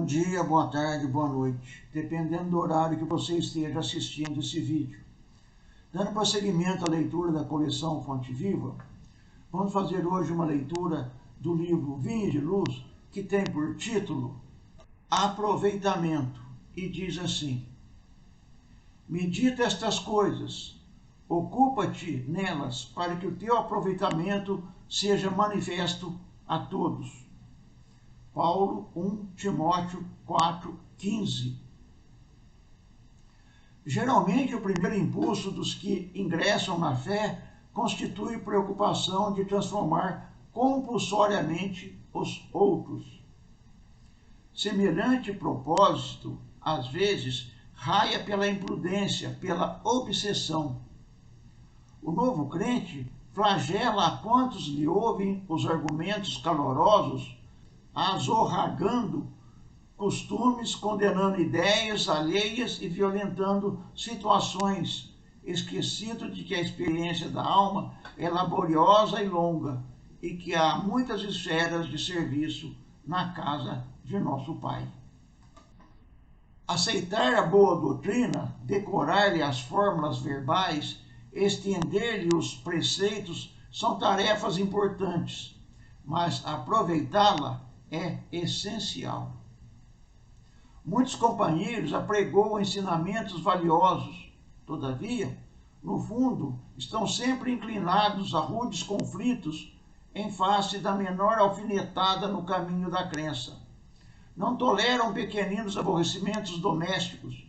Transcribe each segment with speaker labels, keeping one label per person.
Speaker 1: Bom dia, boa tarde, boa noite, dependendo do horário que você esteja assistindo esse vídeo. Dando prosseguimento à leitura da coleção Fonte Viva, vamos fazer hoje uma leitura do livro Vinha de Luz, que tem por título Aproveitamento, e diz assim: medita estas coisas, ocupa-te nelas, para que o teu aproveitamento seja manifesto a todos. Paulo 1 Timóteo 4,15. Geralmente, o primeiro impulso dos que ingressam na fé constitui preocupação de transformar compulsoriamente os outros. Semelhante propósito, às vezes, raia pela imprudência, pela obsessão. O novo crente flagela a quantos lhe ouvem os argumentos calorosos, azorragando costumes, condenando ideias alheias e violentando situações, esquecido de que a experiência da alma é laboriosa e longa e que há muitas esferas de serviço na casa de nosso Pai. Aceitar a boa doutrina, decorar-lhe as fórmulas verbais, estender-lhe os preceitos são tarefas importantes, mas aproveitá-la é essencial. Muitos companheiros apregoam ensinamentos valiosos, todavia, no fundo, estão sempre inclinados a rudes conflitos em face da menor alfinetada no caminho da crença. Não toleram pequeninos aborrecimentos domésticos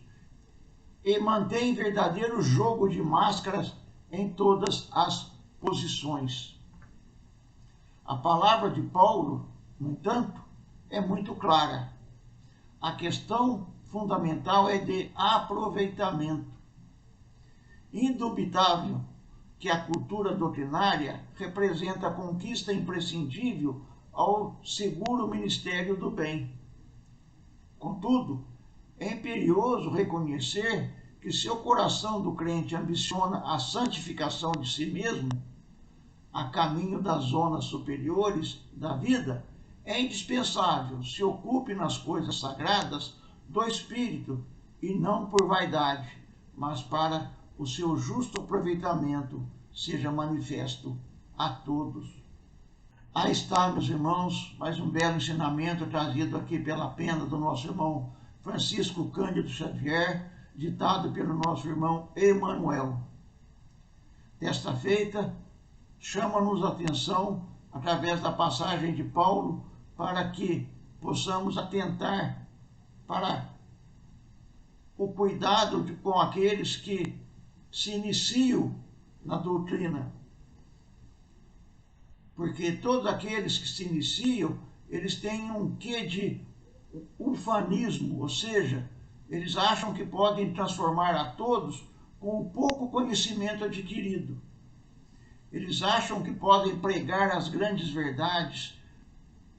Speaker 1: e mantêm verdadeiro jogo de máscaras em todas as posições. A palavra de Paulo, no entanto, é muito clara. A questão fundamental é de aproveitamento. Indubitável que a cultura doutrinária representa a conquista imprescindível ao seguro ministério do bem. Contudo, é imperioso reconhecer que se o coração do crente ambiciona a santificação de si mesmo, a caminho das zonas superiores da vida, é indispensável se ocupe nas coisas sagradas do Espírito e não por vaidade, mas para o seu justo aproveitamento seja manifesto a todos. Aí está, meus irmãos, mais um belo ensinamento trazido aqui pela pena do nosso irmão Francisco Cândido Xavier, ditado pelo nosso irmão Emanuel. Desta feita, chama-nos a atenção, através da passagem de Paulo, para que possamos atentar para o cuidado com aqueles que se iniciam na doutrina. Porque todos aqueles que se iniciam, eles têm um quê de ufanismo, ou seja, eles acham que podem transformar a todos com o pouco conhecimento adquirido. Eles acham que podem pregar as grandes verdades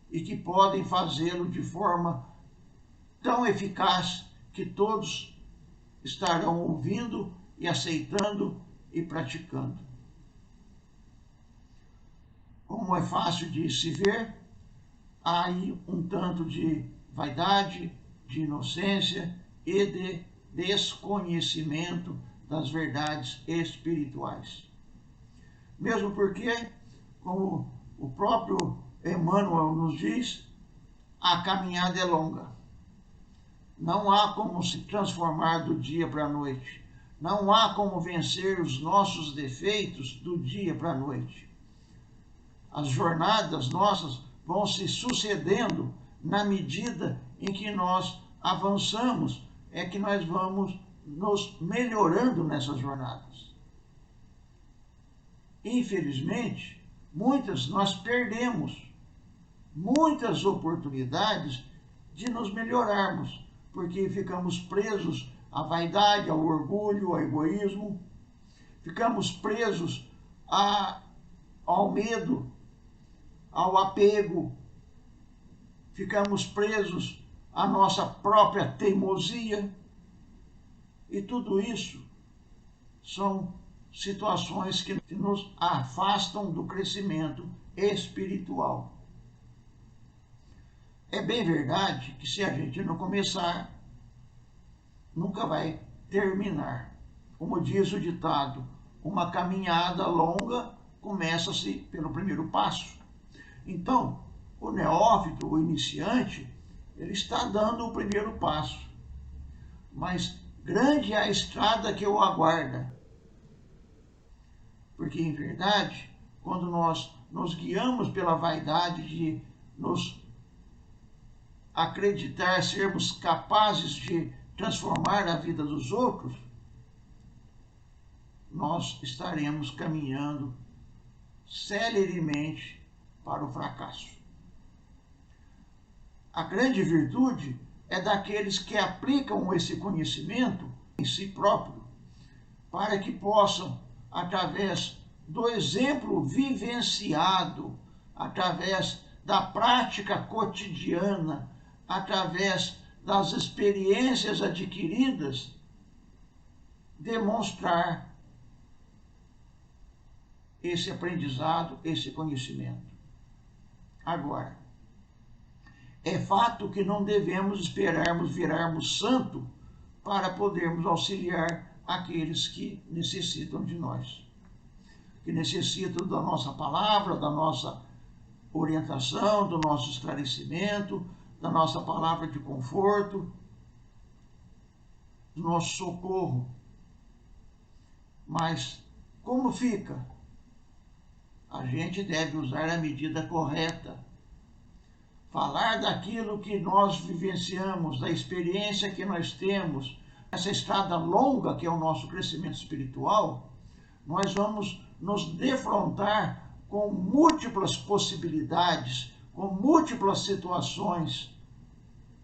Speaker 1: e que podem fazê-lo de forma tão eficaz que todos estarão ouvindo e aceitando e praticando. Como é fácil de se ver, há aí um tanto de vaidade, de inocência e de desconhecimento das verdades espirituais. Mesmo porque, como o próprio Emmanuel nos diz, a caminhada é longa. Não há como se transformar do dia para a noite. Não há como vencer os nossos defeitos do dia para a noite. As jornadas nossas vão se sucedendo na medida em que nós avançamos, é que nós vamos nos melhorando nessas jornadas. Infelizmente, nós perdemos muitas oportunidades de nos melhorarmos, porque ficamos presos à vaidade, ao orgulho, ao egoísmo, ficamos presos ao medo, ao apego, ficamos presos à nossa própria teimosia, e tudo isso são situações que nos afastam do crescimento espiritual. É bem verdade que se a gente não começar, nunca vai terminar. Como diz o ditado, uma caminhada longa começa-se pelo primeiro passo. Então, o neófito, o iniciante, ele está dando o primeiro passo. Mas grande é a estrada que o aguarda. Porque, em verdade, quando nós nos guiamos pela vaidade de nos acreditar sermos capazes de transformar a vida dos outros, nós estaremos caminhando celeremente para o fracasso. A grande virtude é daqueles que aplicam esse conhecimento em si próprio, para que possam, através do exemplo vivenciado, através da prática cotidiana, através das experiências adquiridas, demonstrar esse aprendizado, esse conhecimento. Agora, é fato que não devemos esperarmos virarmos santo para podermos auxiliar aqueles que necessitam de nós, que necessitam da nossa palavra, da nossa orientação, do nosso esclarecimento, da nossa palavra de conforto, do nosso socorro. Mas como fica? A gente deve usar a medida correta. Falar daquilo que nós vivenciamos, da experiência que nós temos, essa estrada longa que é o nosso crescimento espiritual, nós vamos nos defrontar com múltiplas possibilidades, com múltiplas situações.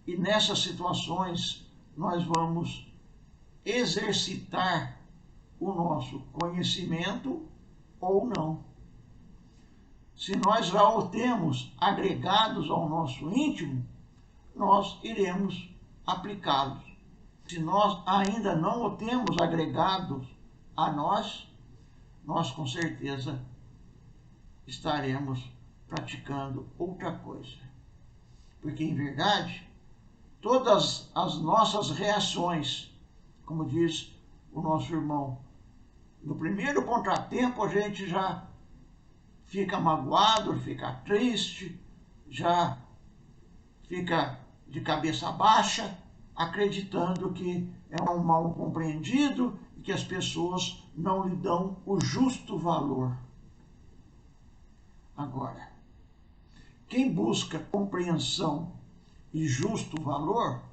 Speaker 1: E nessas situações nós vamos exercitar o nosso conhecimento ou não. Se nós já o temos agregados ao nosso íntimo, nós iremos aplicá-los. Se nós ainda não o temos agregados a nós, nós com certeza estaremos praticando outra coisa. Porque, em verdade, todas as nossas reações, como diz o nosso irmão, no primeiro contratempo a gente já fica magoado, fica triste, já fica de cabeça baixa, acreditando que é um mal compreendido e que as pessoas não lhe dão o justo valor. Agora, quem busca compreensão e justo valor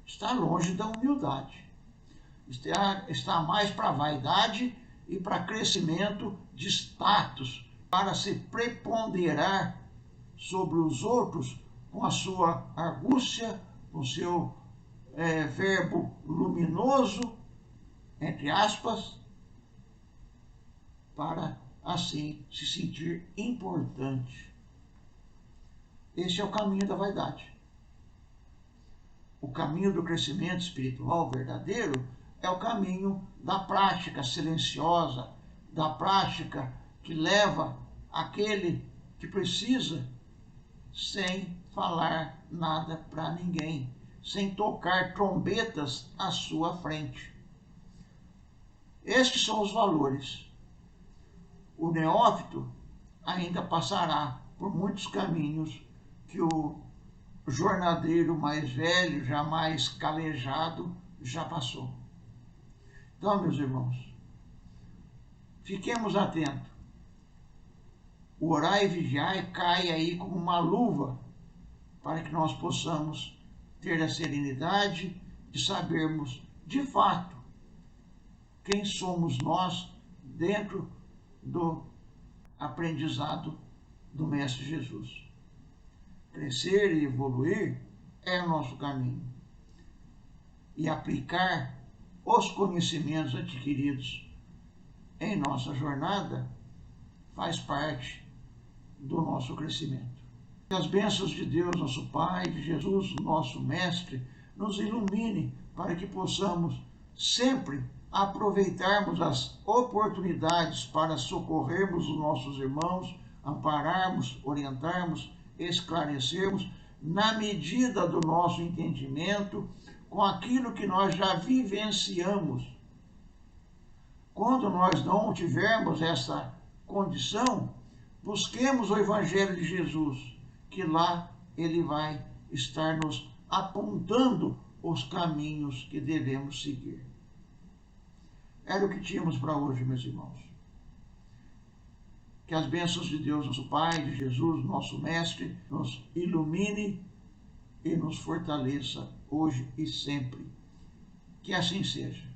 Speaker 1: está longe da humildade. Está mais para vaidade e para crescimento de status, para se preponderar sobre os outros com a sua argúcia, com o seu verbo luminoso, entre aspas, para assim se sentir importante. Esse é o caminho da vaidade. O caminho do crescimento espiritual verdadeiro é o caminho da prática silenciosa, da prática que leva aquele que precisa sem falar nada para ninguém, sem tocar trombetas à sua frente. Estes são os valores. O neófito ainda passará por muitos caminhos que o jornadeiro mais velho, já mais calejado, já passou. Então, meus irmãos, fiquemos atentos. O orar e vigiar cai aí como uma luva para que nós possamos ter a serenidade de sabermos, de fato, quem somos nós dentro do aprendizado do Mestre Jesus. Crescer e evoluir é o nosso caminho. E aplicar os conhecimentos adquiridos em nossa jornada faz parte do nosso crescimento. Que as bênçãos de Deus, nosso Pai, de Jesus, nosso Mestre, nos ilumine para que possamos sempre aproveitarmos as oportunidades para socorrermos os nossos irmãos, ampararmos, orientarmos, esclarecermos, na medida do nosso entendimento, com aquilo que nós já vivenciamos. Quando nós não tivermos essa condição, busquemos o Evangelho de Jesus, que lá ele vai estar nos apontando os caminhos que devemos seguir. Era o que tínhamos para hoje, meus irmãos. Que as bênçãos de Deus, nosso Pai, de Jesus, nosso Mestre, nos ilumine e nos fortaleça hoje e sempre. Que assim seja.